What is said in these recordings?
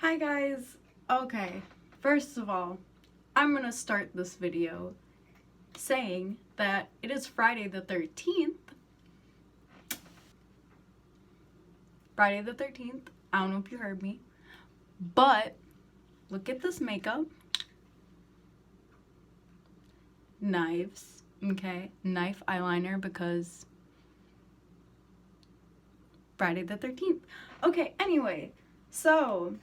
Hi guys! Okay, first of all, I'm gonna start this video saying that it is Friday the 13th. Friday the 13th. I don't know if you heard me. But, look at this makeup. Knives, okay? Knife eyeliner because Friday the 13th. Okay, anyway, so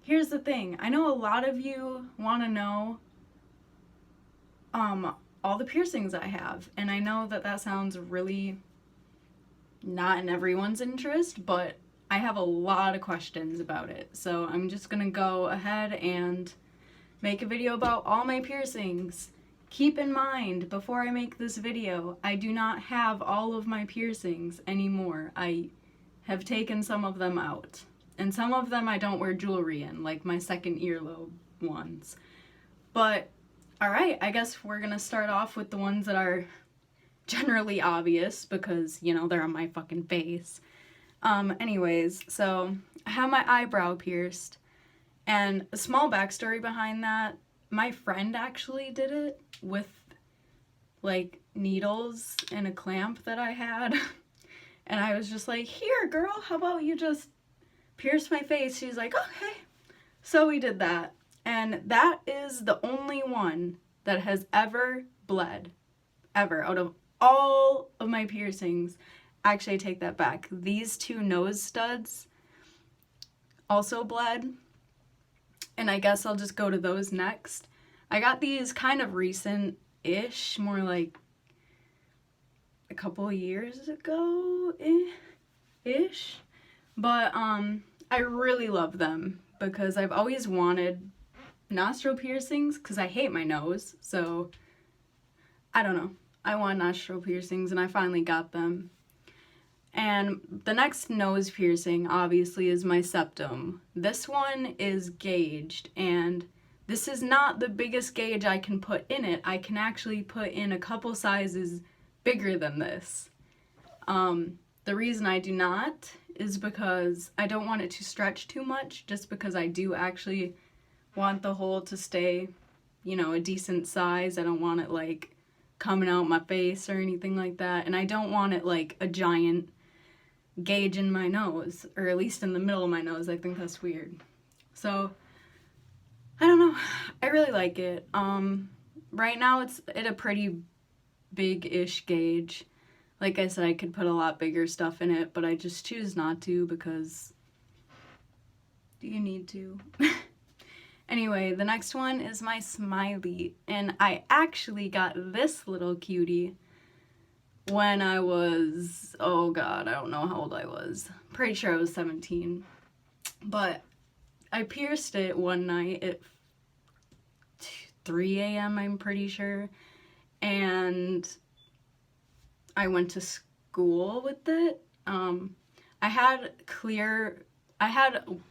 here's the thing. I know a lot of you want to know all the piercings I have, and I know that sounds really not in everyone's interest, but I have a lot of questions about it. So I'm just gonna go ahead and make a video about all my piercings. Keep in mind, before I make this video, I do not have all of my piercings anymore. I have taken some of them out. And some of them I don't wear jewelry in, like my second earlobe ones. But, alright, I guess we're gonna start off with the ones that are generally obvious because, you know, they're on my fucking face. Anyways, so I have my eyebrow pierced. And a small backstory behind that, my friend actually did it with, like, needles and a clamp that I had. And I was just like, here, girl, how about you just pierce my face? She's like, okay. So we did that. And that is the only one that has ever bled. Ever. Out of all of my piercings. Actually, I take that back. These two nose studs also bled. And I guess I'll just go to those next. I got these kind of recent-ish, more like a couple of years ago-ish. But I really love them because I've always wanted nostril piercings because I hate my nose. So, I don't know. I want nostril piercings and I finally got them. And the next nose piercing, obviously, is my septum. This one is gauged, and this is not the biggest gauge I can put in it. I can actually put in a couple sizes bigger than this. The reason I do not is because I don't want it to stretch too much, just because I do actually want the hole to stay, you know, a decent size. I don't want it, like, coming out my face or anything like that, and I don't want it, like, a giant gauge in my nose, or at least in the middle of my nose. I think that's weird. So, I don't know. I really like it. Right now it's at a pretty big-ish gauge. Like I said, I could put a lot bigger stuff in it, but I just choose not to because do you need to? Anyway, the next one is my smiley, and I actually got this little cutie when I was, oh god, I don't know how old I was. Pretty sure I was 17. But I pierced it one night at 3 a.m., I'm pretty sure. And I went to school with it. I had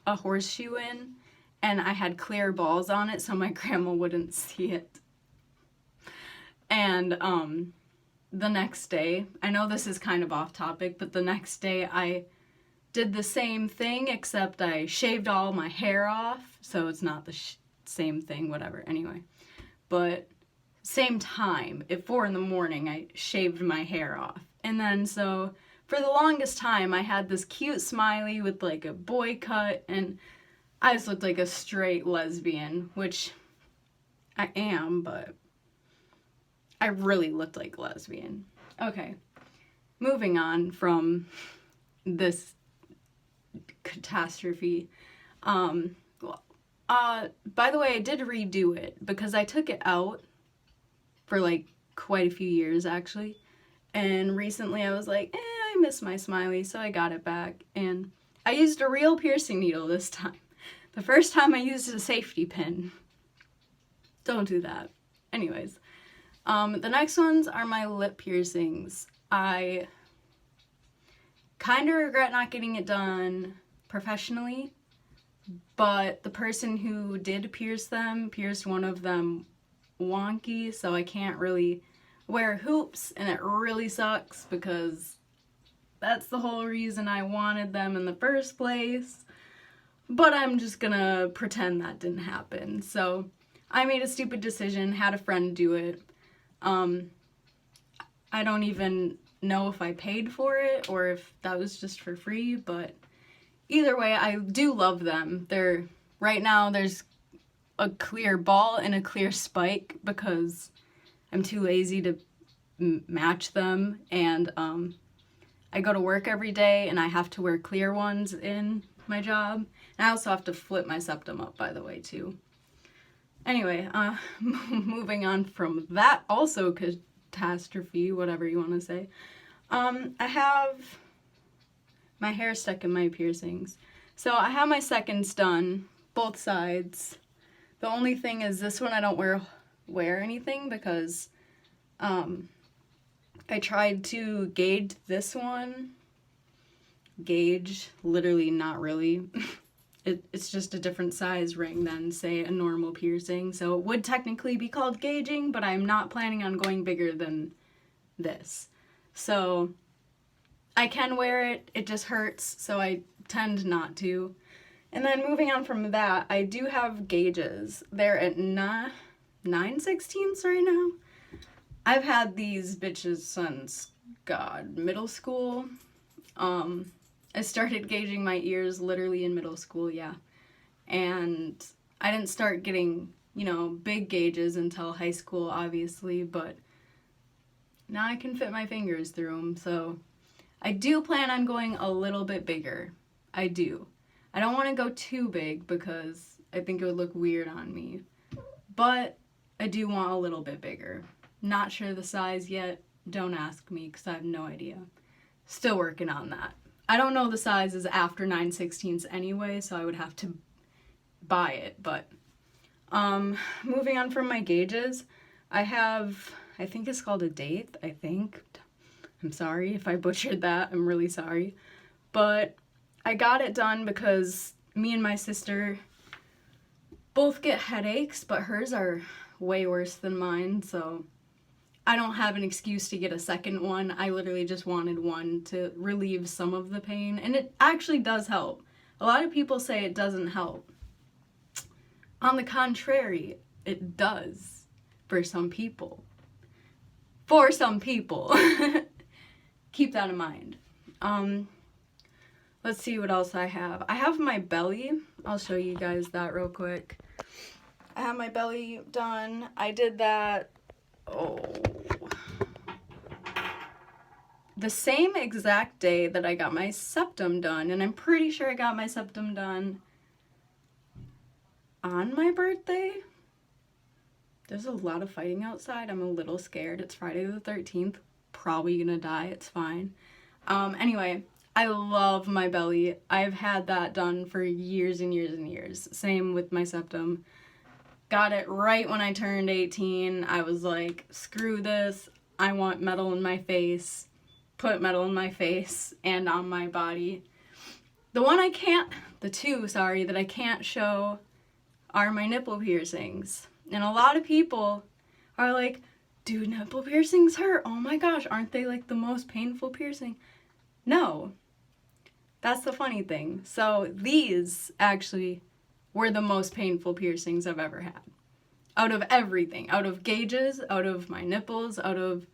a horseshoe in, and I had clear balls on it so my grandma wouldn't see it. And, the next day, I know this is kind of off topic, but the next day I did the same thing, except I shaved all my hair off, so it's not the same thing, whatever, anyway. But same time, at 4 in the morning, I shaved my hair off. And then, so, for the longest time, I had this cute smiley with, like, a boy cut, and I just looked like a straight lesbian, which I am, but I really looked like a lesbian. Okay, moving on from this catastrophe. By the way, I did redo it because I took it out for like quite a few years actually. And recently I was like, I miss my smiley, so I got it back. And I used a real piercing needle this time. The first time I used a safety pin. Don't do that. Anyways. The next ones are my lip piercings. I kind of regret not getting it done professionally, but the person who did pierce them pierced one of them wonky, so I can't really wear hoops, and it really sucks because that's the whole reason I wanted them in the first place. but I'm just gonna pretend that didn't happen. So I made a stupid decision, had a friend do it. I don't even know if I paid for it or if that was just for free, but either way, I do love them. Right now there's a clear ball and a clear spike because I'm too lazy to match them, and I go to work every day and I have to wear clear ones in my job. And I also have to flip my septum up, by the way, too. Anyway, moving on from that also catastrophe, whatever you want to say. I have my hair stuck in my piercings. So I have my seconds done, both sides. The only thing is this one I don't wear anything because I tried to gauge this one. Gauge, literally not really. It's just a different size ring than, say, a normal piercing. So it would technically be called gauging, but I'm not planning on going bigger than this. So I can wear it, it just hurts, so I tend not to. And then moving on from that, I do have gauges. They're at 9/16 right now. I've had these bitches since, God, middle school. I started gauging my ears literally in middle school, yeah. And I didn't start getting, big gauges until high school, obviously, but now I can fit my fingers through them, so I do plan on going a little bit bigger. I do. I don't want to go too big because I think it would look weird on me, but I do want a little bit bigger. Not sure the size yet. Don't ask me because I have no idea. Still working on that. I don't know the sizes after 9/16 anyway, so I would have to buy it, but moving on from my gauges, I think it's called a date, I think. I'm sorry if I butchered that. I'm really sorry. But I got it done because me and my sister both get headaches, but hers are way worse than mine, so I don't have an excuse to get a second one. I literally just wanted one to relieve some of the pain, and it actually does help. A lot of people say it doesn't help. On the contrary, it does for some people. For some people. Keep that in mind. Let's see what else I have. I have my belly. I'll show you guys that real quick. I have my belly done. I did that, the same exact day that I got my septum done, and I'm pretty sure I got my septum done on my birthday. There's a lot of fighting outside. I'm a little scared. It's Friday the 13th. Probably gonna die. It's fine. Anyway, I love my belly. I've had that done for years and years and years. Same with my septum. Got it right when I turned 18. I was like, screw this. I want metal in my face. Put metal in my face and on my body. The two that I can't show are my nipple piercings. And a lot of people are like, dude, nipple piercings hurt. Oh my gosh, aren't they like the most painful piercing? No. That's the funny thing. So these actually were the most painful piercings I've ever had. Out of everything. Out of gauges, out of my nipples, out of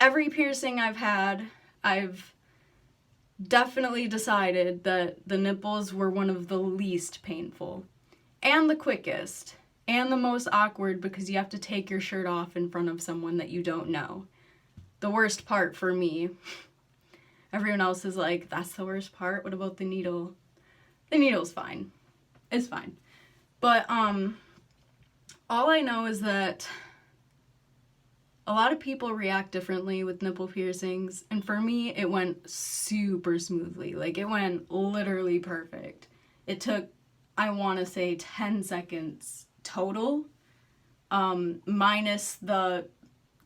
every piercing I've had, I've definitely decided that the nipples were one of the least painful. And the quickest. And the most awkward because you have to take your shirt off in front of someone that you don't know. The worst part for me. Everyone else is like, that's the worst part? What about the needle? The needle's fine. It's fine. But, all I know is that a lot of people react differently with nipple piercings, and for me, it went super smoothly. Like, it went literally perfect. It took, I want to say, 10 seconds total, minus the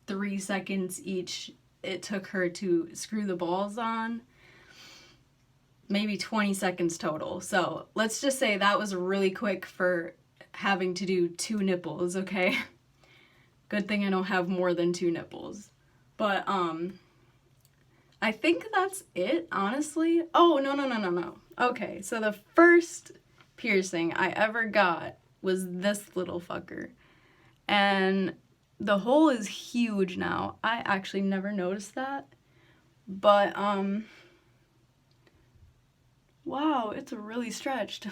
3 seconds each it took her to screw the balls on. Maybe 20 seconds total. So let's just say that was really quick for having to do 2 nipples, okay? Good thing I don't have more than 2 nipples. But, I think that's it, honestly. Oh, no. Okay, so the first piercing I ever got was this little fucker. And the hole is huge now. I actually never noticed that. But, wow, it's really stretched.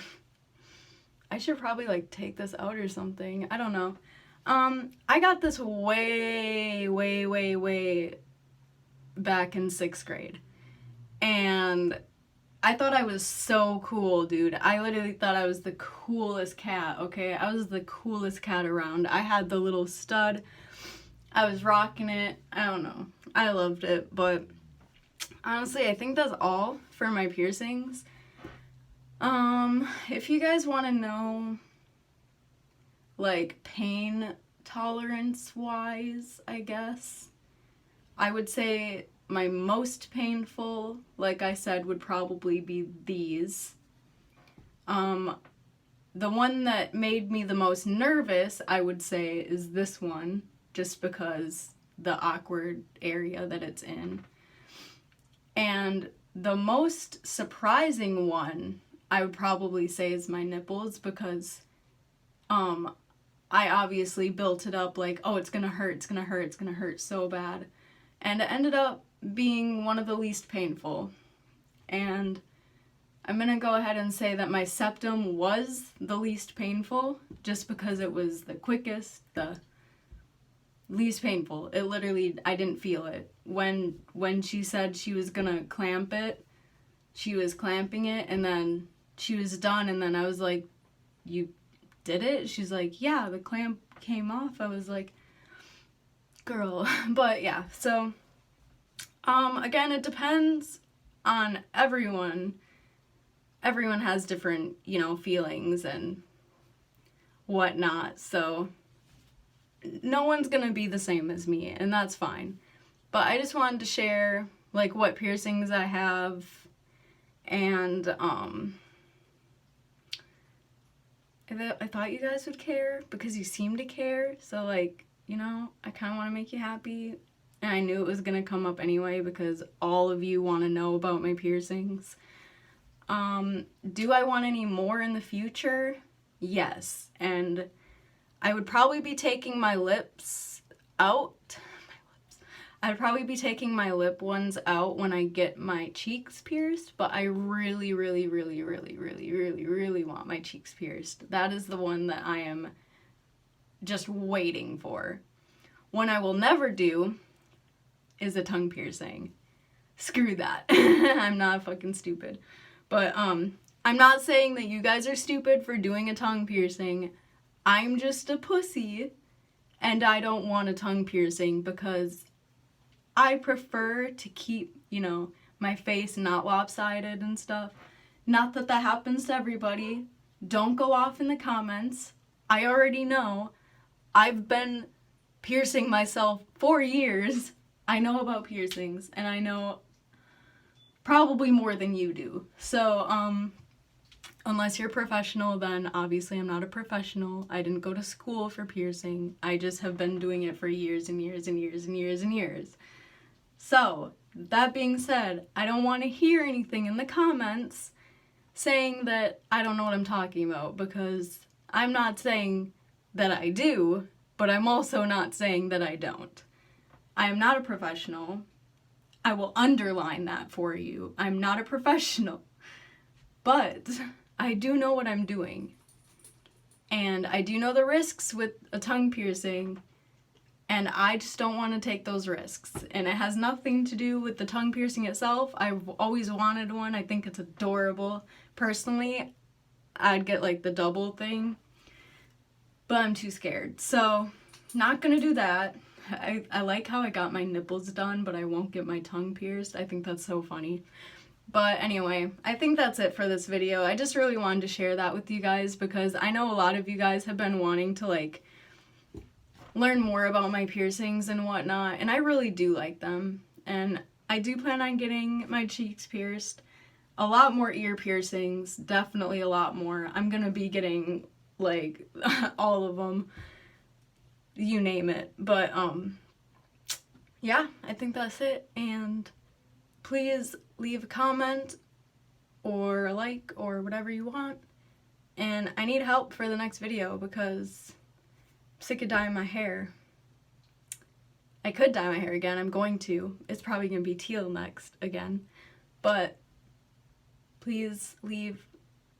I should probably, like, take this out or something. I don't know. I got this way back in 6th grade. And I thought I was so cool, dude. I literally thought I was the coolest cat, okay? I was the coolest cat around. I had the little stud. I was rocking it. I don't know. I loved it, but honestly, I think that's all for my piercings. If you guys want to know, like, pain tolerance wise, I guess, I would say my most painful, like I said, would probably be these. The one that made me the most nervous, I would say, is this one, just because the awkward area that it's in. And the most surprising one, I would probably say, is my nipples, because I obviously built it up like, oh, it's gonna hurt, it's gonna hurt, it's gonna hurt so bad. And it ended up being one of the least painful. And I'm gonna go ahead and say that my septum was the least painful, just because it was the quickest, the least painful. It literally, I didn't feel it. When she said she was gonna clamp it, she was clamping it, and then she was done, and then I was like, you did it? She's like, yeah, the clamp came off. I was like, girl. But yeah, so again, it depends on everyone. Everyone has different, you know, feelings and whatnot, so no one's gonna be the same as me, and that's fine. But I just wanted to share, like, what piercings I have, and I thought you guys would care, because you seem to care, so, like, you know, I kind of want to make you happy, and I knew it was going to come up anyway, because all of you want to know about my piercings. Do I want any more in the future? Yes, and I would probably be taking my lips out. I'd probably be taking my lip ones out when I get my cheeks pierced, but I really want my cheeks pierced. That is the one that I am just waiting for. One I will never do is a tongue piercing. Screw that. I'm not fucking stupid. But I'm not saying that you guys are stupid for doing a tongue piercing. I'm just a pussy, and I don't want a tongue piercing because I prefer to keep, you know, my face not lopsided and stuff. Not that that happens to everybody. Don't go off in the comments. I already know. I've been piercing myself for years. I know about piercings, and I know probably more than you do. So, unless you're a professional, then obviously I'm not a professional. I didn't go to school for piercing. I just have been doing it for years and years and years and years and years. So, that being said, I don't want to hear anything in the comments saying that I don't know what I'm talking about, because I'm not saying that I do, but I'm also not saying that I don't. I am not a professional. I will underline that for you. I'm not a professional. But I do know what I'm doing. And I do know the risks with a tongue piercing. And I just don't want to take those risks. And it has nothing to do with the tongue piercing itself. I've always wanted one. I think it's adorable. Personally, I'd get like the double thing. But I'm too scared. So, not gonna do that. I like how I got my nipples done, but I won't get my tongue pierced. I think that's so funny. But anyway, I think that's it for this video. I just really wanted to share that with you guys, because I know a lot of you guys have been wanting to, like, learn more about my piercings and whatnot, and I really do like them. And I do plan on getting my cheeks pierced. A lot more ear piercings, definitely a lot more. I'm gonna be getting, like, all of them. You name it. But, yeah, I think that's it. And please leave a comment or a like or whatever you want. And I need help for the next video because I'm sick of dyeing my hair. I could dye my hair again, I'm going to. It's probably going to be teal next again. But please leave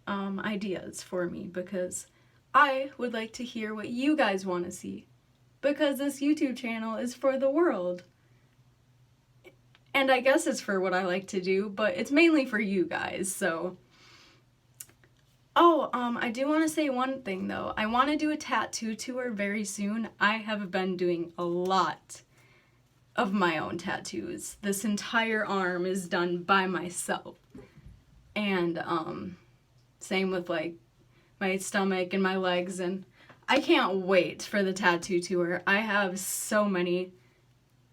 ideas for me because I would like to hear what you guys want to see. Because this YouTube channel is for the world. And I guess it's for what I like to do, but it's mainly for you guys, so. Oh, I do want to say one thing though. I want to do a tattoo tour very soon. I have been doing a lot of my own tattoos. This entire arm is done by myself. And same with like my stomach and my legs, and I can't wait for the tattoo tour. I have so many,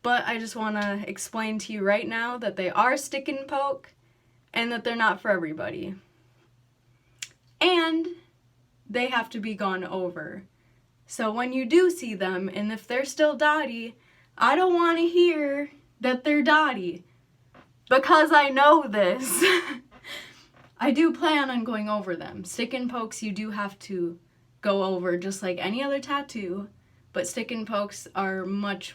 but I just want to explain to you right now that they are stick and poke and that they're not for everybody. And they have to be gone over. So when you do see them, and if they're still dotty, I don't want to hear that they're dotty. Because I know this. I do plan on going over them. Stick and pokes you do have to go over to like any other tattoo, but stick and pokes are much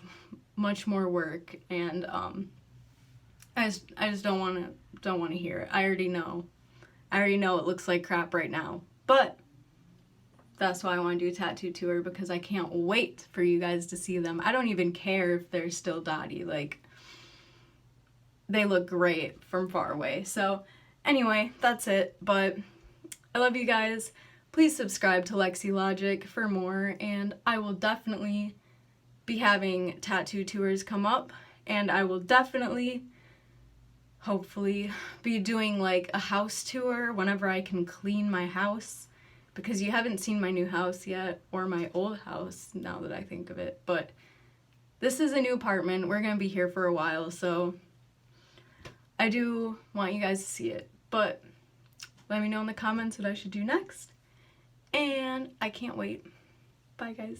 more work, and I just don't want to hear it. I already know it looks like crap right now, but that's why I want to do a tattoo tour, because I can't wait for you guys to see them. I don't even care if they're still dotty, like they look great from far away. So anyway, that's it, but I love you guys. Please subscribe to Lexi Logic for more, and I will definitely be having tattoo tours come up, and I will definitely, hopefully, be doing like a house tour whenever I can clean my house, because you haven't seen my new house yet, or my old house now that I think of it, but this is a new apartment. We're gonna be here for a while, so I do want you guys to see it, but let me know in the comments what I should do next. And I can't wait. Bye, guys.